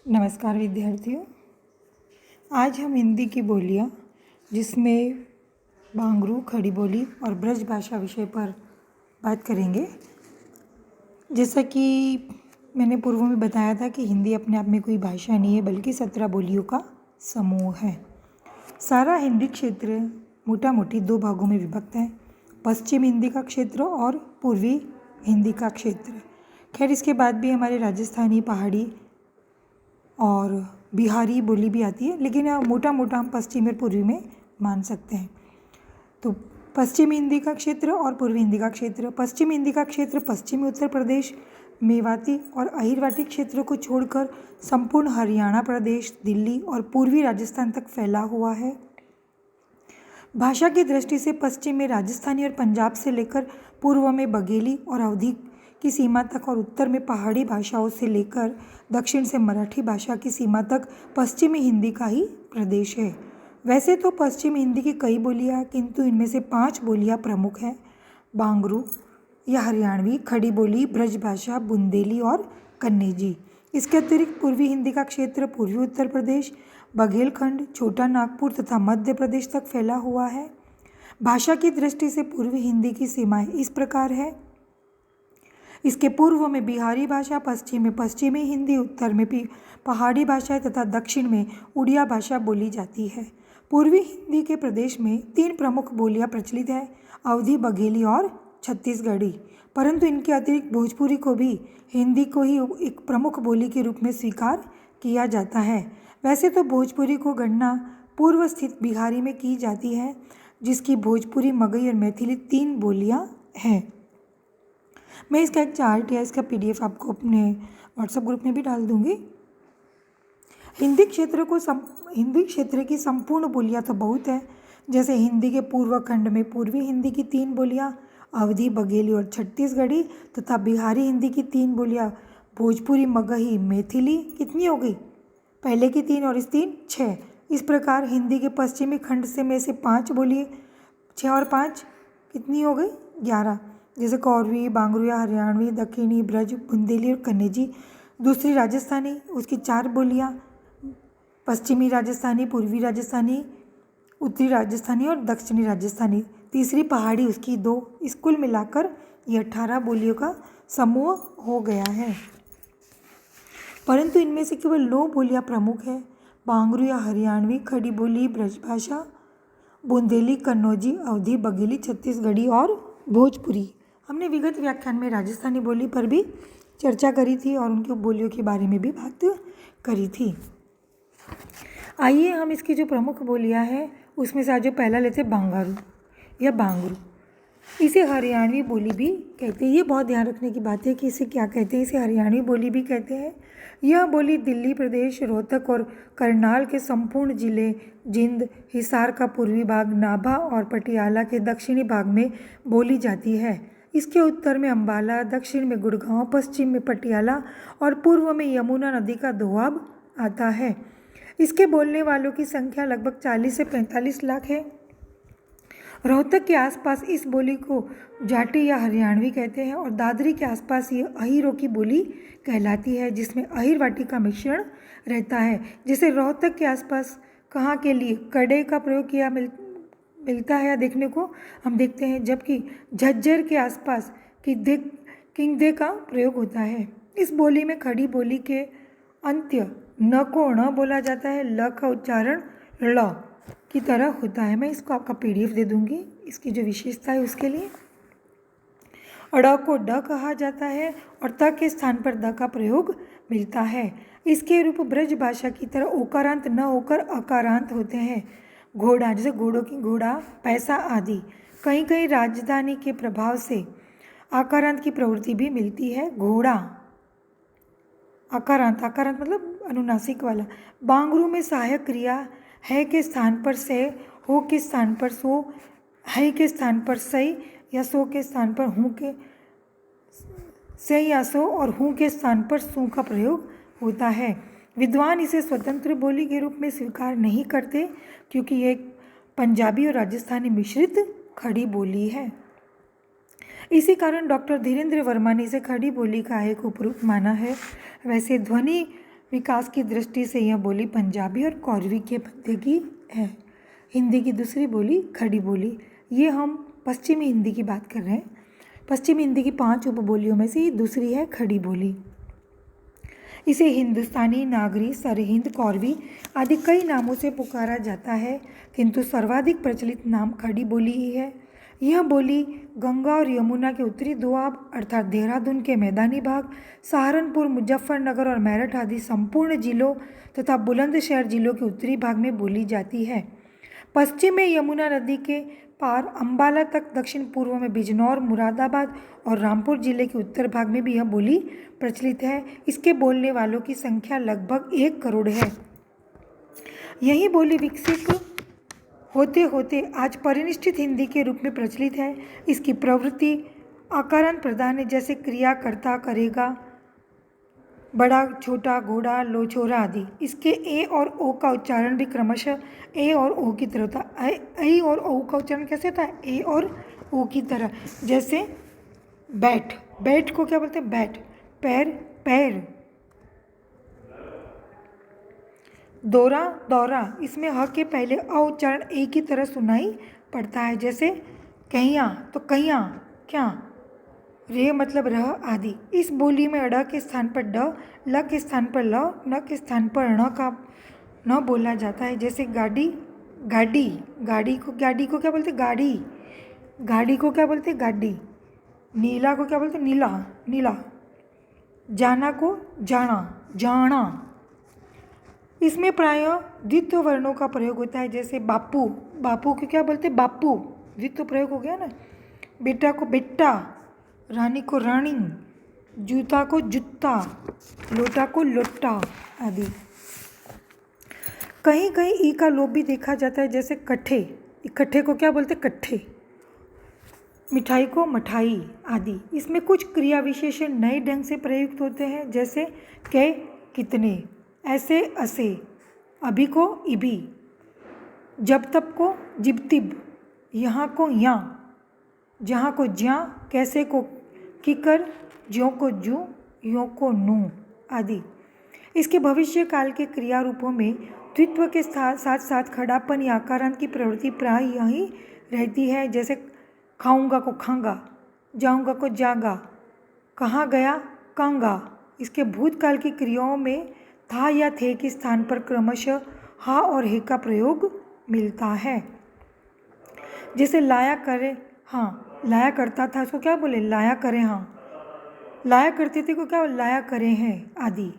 नमस्कार विद्यार्थियों। आज हम हिंदी की बोलियां जिसमें बांगरू, खड़ी बोली और ब्रज भाषा विषय पर बात करेंगे। जैसा कि मैंने पूर्व में बताया था कि हिंदी अपने आप में कोई भाषा नहीं है बल्कि 17 बोलियों का समूह है। सारा हिंदी क्षेत्र मोटा मोटी 2 भागों में विभक्त है, पश्चिम हिंदी का क्षेत्र और पूर्वी हिंदी का क्षेत्र। खैर, इसके बाद भी हमारे राजस्थानी, पहाड़ी और बिहारी बोली भी आती है, लेकिन मोटा मोटा हम पश्चिमी और पूर्वी में मान सकते हैं। तो पश्चिम हिंदी का क्षेत्र और पूर्वी हिंदी का क्षेत्र। पश्चिम हिंदी का क्षेत्र पश्चिमी उत्तर प्रदेश, मेवाती और अहिरवाटी क्षेत्रों को छोड़कर संपूर्ण हरियाणा प्रदेश, दिल्ली और पूर्वी राजस्थान तक फैला हुआ है। भाषा की दृष्टि से पश्चिम में राजस्थानी और पंजाब से लेकर पूर्व में बघेली और अवधी की सीमा तक और उत्तर में पहाड़ी भाषाओं से लेकर दक्षिण से मराठी भाषा की सीमा तक पश्चिमी हिंदी का ही प्रदेश है। वैसे तो पश्चिमी हिंदी की कई बोलियां, किंतु इनमें से 5 बोलियां प्रमुख हैं: बांगरू या हरियाणवी, खड़ी बोली, ब्रजभाषा, बुंदेली और कन्नेजी। इसके अतिरिक्त पूर्वी हिंदी का क्षेत्र पूर्वी उत्तर प्रदेश, बघेलखंड, छोटा नागपुर तथा मध्य प्रदेश तक फैला हुआ है। भाषा की दृष्टि से पूर्वी हिंदी की सीमाएं इस प्रकार है: इसके पूर्व में बिहारी भाषा, पश्चिम में पश्चिमी हिंदी, उत्तर में पहाड़ी भाषाएं तथा दक्षिण में उड़िया भाषा बोली जाती है। पूर्वी हिंदी के प्रदेश में 3 प्रमुख बोलियां प्रचलित है: अवधी, बघेली और छत्तीसगढ़ी। परंतु इनके अतिरिक्त भोजपुरी को भी हिंदी को ही एक प्रमुख बोली के रूप में स्वीकार किया जाता है। वैसे तो भोजपुरी को गणना पूर्व स्थित बिहारी में की जाती है, जिसकी भोजपुरी, मगही और मैथिली 3 बोलियां हैं। मैं इसका एक चार्ट या इसका PDF आपको अपने व्हाट्सएप ग्रुप में भी डाल दूंगी। हिंदी क्षेत्र की संपूर्ण बोलियां तो बहुत है। जैसे हिंदी के पूर्व खंड में पूर्वी हिंदी की 3 बोलियां अवधी, बघेली और छत्तीसगढ़ी तथा बिहारी हिंदी की 3 बोलियां भोजपुरी, मगही, मैथिली। कितनी हो गई? पहले की 3 और इस 3 6। इस प्रकार हिंदी के पश्चिमी खंड में से 5 बोलिए, 6 और 5 कितनी हो गई? 11। जैसे कौरवी, बांगरू या हरियाणवी, दक्षिणी, ब्रज, बुंदेली और कन्नेजी। दूसरी राजस्थानी, उसकी 4 बोलियां, पश्चिमी राजस्थानी, पूर्वी राजस्थानी, उत्तरी राजस्थानी और दक्षिणी राजस्थानी। तीसरी पहाड़ी, उसकी 2। इस कुल मिलाकर ये 18 बोलियों का समूह हो गया है। परंतु इनमें से केवल 9 बोलियां प्रमुख है: बांगरू या हरियाणवी, खड़ी बोली, ब्रजभाषा, बुंदेली, कन्नौजी, अवधी, बघेली, छत्तीसगढ़ी और भोजपुरी। हमने विगत व्याख्यान में राजस्थानी बोली पर भी चर्चा करी थी और उनकी बोलियों के बारे में भी बात करी थी। आइए हम इसकी जो प्रमुख बोलियां हैं उसमें से आज जो पहला लेते हैं, बांगारू या बांगरू। इसे हरियाणवी बोली भी कहते हैं। ये बहुत ध्यान रखने की बात है कि इसे क्या कहते हैं। इसे हरियाणवी बोली भी कहते हैं। यह बोली दिल्ली प्रदेश, रोहतक और करनाल के संपूर्ण जिले, जिंद, हिसार का पूर्वी भाग, नाभा और पटियाला के दक्षिणी भाग में बोली जाती है। इसके उत्तर में अंबाला, दक्षिण में गुड़गांव, पश्चिम में पटियाला और पूर्व में यमुना नदी का दोआब आता है। इसके बोलने वालों की संख्या लगभग 40 से 45 लाख है। रोहतक के आसपास इस बोली को जाटी या हरियाणवी कहते हैं और दादरी के आसपास ये अहीरों की बोली कहलाती है, जिसमें अहीरवाटी का मिश्रण रहता है। जैसे रोहतक के आसपास कहाँ के लिए कड़े का प्रयोग किया मिलता है या देखने को हम देखते हैं, जबकि झज्जर के आसपास किंगदे का प्रयोग होता है। इस बोली में खड़ी बोली के अंत्य न को ण बोला जाता है, ल का उच्चारण ल की तरह होता है। मैं इसको आपका PDF दे दूंगी, इसकी जो विशेषता है उसके लिए। अड़ को ड कहा जाता है और त के स्थान पर द का प्रयोग मिलता है। इसके रूप ब्रज भाषा की तरह ओकारांत न होकर अकारांत होते हैं। घोड़ा, जैसे घोड़ों की घोड़ा, पैसा आदि। कहीं कहीं राजधानी के प्रभाव से आकारांत की प्रवृत्ति भी मिलती है। घोड़ा आकारांत मतलब अनुनासिक वाला। बांगरू में सहायक क्रिया है के स्थान पर से, हो के स्थान पर सो, है के स्थान पर सई या सो के स्थान पर हूँ के से या सो और हूँ के स्थान पर सू का प्रयोग होता है। विद्वान इसे स्वतंत्र बोली के रूप में स्वीकार नहीं करते, क्योंकि ये पंजाबी और राजस्थानी मिश्रित खड़ी बोली है। इसी कारण डॉक्टर धीरेन्द्र वर्मा ने इसे खड़ी बोली का एक उपरूप माना है। वैसे ध्वनि विकास की दृष्टि से यह बोली पंजाबी और कौरवी के मध्य की है। हिंदी की दूसरी बोली खड़ी बोली। ये हम पश्चिमी हिंदी की बात कर रहे हैं। पश्चिमी हिंदी की 5 उपबोलियों में से ये दूसरी है खड़ी बोली। इसे हिंदुस्तानी, नागरी, सरहिंद, कौरवी आदि कई नामों से पुकारा जाता है, किंतु सर्वाधिक प्रचलित नाम खड़ी बोली ही है। यह बोली गंगा और यमुना के उत्तरी दोआब अर्थात देहरादून के मैदानी भाग, सहारनपुर, मुजफ्फरनगर और मेरठ आदि संपूर्ण जिलों तथा बुलंदशहर जिलों के उत्तरी भाग में बोली जाती है। पश्चिम में यमुना नदी के पार अंबाला तक, दक्षिण पूर्व में बिजनौर, मुरादाबाद और रामपुर जिले के उत्तर भाग में भी यह बोली प्रचलित है। इसके बोलने वालों की संख्या लगभग 1 करोड़ है। यही बोली विकसित होते होते आज परिनिष्ठित हिंदी के रूप में प्रचलित है। इसकी प्रवृत्ति आकारांत प्रधान है, जैसे क्रिया, कर्ता, करेगा, बड़ा छोटा, घोड़ा, लो, छोरा आदि। इसके ए और ओ का उच्चारण भी क्रमशः ए और ओ की तरह होता है। ऐ और ओ का उच्चारण कैसे होता है? ए और ओ की तरह। जैसे बैठ, बैठ को क्या बोलते हैं? बैठ। पैर, पैर। दौरा, दौरा। इसमें ह के पहले अ उच्चारण ए की तरह सुनाई पड़ता है। जैसे कहिया तो कहिया, क्या? रे मतलब रह आदि। इस बोली में अड़ के स्थान पर ड, ल के स्थान पर ल, न के स्थान पर ण का न बोला जाता है। जैसे गाड़ी, गाड़ी। गाड़ी को क्या बोलते? गाड़ी। गाड़ी को क्या बोलते? गाड़ी। नीला को क्या बोलते? नीला, नीला। जाना को जाना, जाना। इसमें प्रायः द्वित्व वर्णों का प्रयोग होता है। जैसे बापू, बापू को क्या बोलते? बापू। द्वित्व प्रयोग हो गया ना। बेटा को बेटा, रानी को रानी, जूता को जूता, लोटा को लोटा आदि। कहीं कहीं ई का लोप भी देखा जाता है। जैसे कट्ठे, इकट्ठे को क्या बोलते? कट्ठे। मिठाई को मठाई आदि। इसमें कुछ क्रिया विशेषण नए ढंग से प्रयुक्त होते हैं। जैसे के, कितने, ऐसे, असे, अभी को इभी, जब तब को जिब-तिब, यहाँ को या, जहाँ को ज्यां, कैसे को किकर, ज्यों को जूं, यों को नूं आदि। इसके भविष्य काल के क्रिया रूपों में द्वित्व के साथ साथ खड़ापन या आकारांत की प्रवृत्ति प्राय यही रहती है। जैसे खाऊंगा को खांगा, जाऊंगा को जागा, कहाँ गया, कांगा। इसके भूतकाल की क्रियाओं में था या थे के स्थान पर क्रमशः हा और हे का प्रयोग मिलता है। जैसे लाया करे, हाँ, लाया करता था, उसको क्या बोले? लाया करे, हाँ। लाया करते थे को क्या? लाया करे हैं आदि।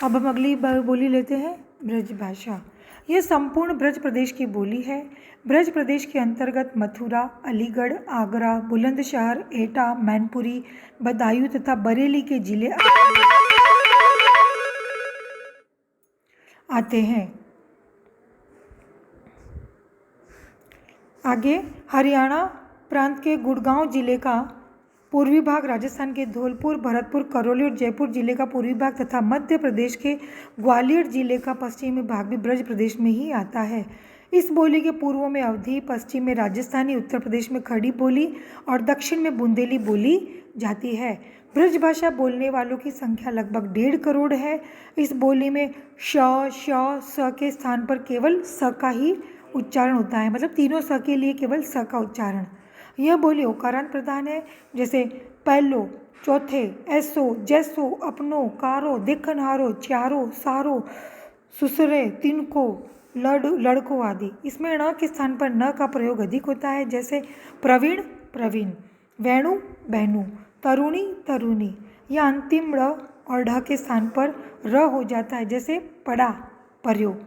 अब हम अगली बोली लेते हैं, ब्रज भाषा। यह संपूर्ण ब्रज प्रदेश की बोली है। ब्रज प्रदेश के अंतर्गत मथुरा, अलीगढ़, आगरा, बुलंदशहर, एटा, मैनपुरी, बदायूं तथा बरेली के जिले आते हैं। आगे हरियाणा प्रांत के गुड़गांव जिले का पूर्वी भाग, राजस्थान के धौलपुर, भरतपुर, करौली और जयपुर जिले का पूर्वी भाग तथा मध्य प्रदेश के ग्वालियर जिले का पश्चिमी भाग भी ब्रज प्रदेश में ही आता है। इस बोली के पूर्व में अवधी, पश्चिम में राजस्थानी, उत्तर प्रदेश में खड़ी बोली और दक्षिण में बुंदेली बोली जाती है। ब्रज भाषा बोलने वालों की संख्या लगभग 1.5 करोड़ है। इस बोली में श, श, स के स्थान पर केवल स का ही उच्चारण होता है। मतलब तीनों स के लिए केवल स का उच्चारण। यह बोली ओकारांत प्रधान है। जैसे पहलो, चौथे, ऐसो, जैसो, अपनो, कारो, देखनहारो, चारो, सारो, सुसरे, तिनको, लड़को आदि। इसमें ण के स्थान पर न का प्रयोग अधिक होता है। जैसे प्रवीण, प्रवीण, वेणु, बहनु, तरुणी, तरुणी। यह अंतिम ड़ और ढ के स्थान पर र हो जाता है। जैसे पड़ा, पर्यो,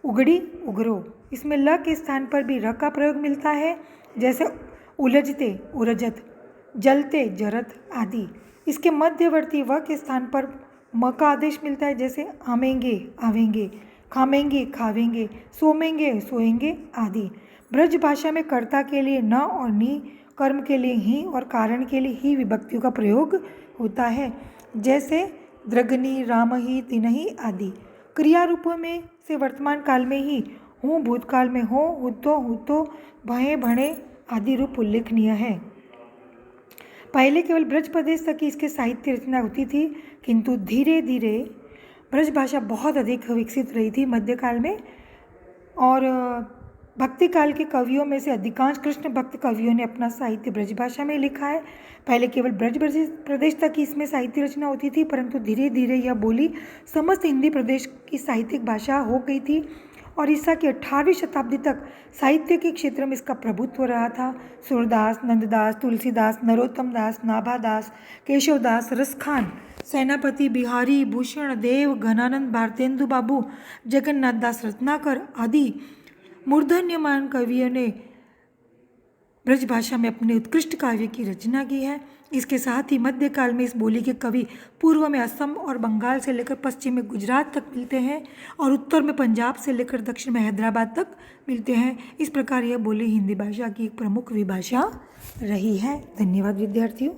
उगड़ी, उगरो। इसमें ल के स्थान पर भी र का प्रयोग मिलता है। जैसे उलझते, उरजत, जलते, जरत आदि। इसके मध्यवर्ती व के स्थान पर म का आदेश मिलता है। जैसे आमेंगे, आवेंगे, खामेंगे, खावेंगे, सोमेंगे, सोएंगे आदि। ब्रज भाषा में कर्ता के लिए न और नी, कर्म के लिए ही और कारण के लिए ही विभक्तियों का प्रयोग होता है। जैसे द्रगनी, रामही, तिनही आदि। क्रिया रूपों में से वर्तमान काल में ही हूँ, भूतकाल में हो, हुतो, भये, भणे आदि रूप उल्लेखनीय है। पहले केवल ब्रज प्रदेश तक ही इसके साहित्य रचना होती थी, किंतु धीरे धीरे ब्रज भाषा बहुत अधिक विकसित रही थी मध्यकाल में। और भक्ति काल के कवियों में से अधिकांश कृष्ण भक्त कवियों ने अपना साहित्य ब्रज भाषा में लिखा है। पहले केवल ब्रज प्रदेश तक ही इसमें साहित्य रचना होती थी, परंतु धीरे धीरे यह बोली समस्त हिंदी प्रदेश की साहित्यिक भाषा हो गई थी और ईसा की 18वीं शताब्दी तक साहित्य के क्षेत्र में इसका प्रभुत्व रहा था। सूरदास, नंददास, तुलसीदास, नरोत्तम दास, नाभादास, केशवदास, रसखान, सेनापति, बिहारी भूषण देव, घनानंद, भारतेंदु बाबू, जगन्नाथ दास रत्नाकर आदि मूर्धन्यमान कवियों ने ब्रज भाषा में अपने उत्कृष्ट काव्य की रचना की है। इसके साथ ही मध्यकाल में इस बोली के कवि पूर्व में असम और बंगाल से लेकर पश्चिम में गुजरात तक मिलते हैं और उत्तर में पंजाब से लेकर दक्षिण में हैदराबाद तक मिलते हैं। इस प्रकार यह बोली हिंदी भाषा की एक प्रमुख विभाषा रही है। धन्यवाद विद्यार्थियों।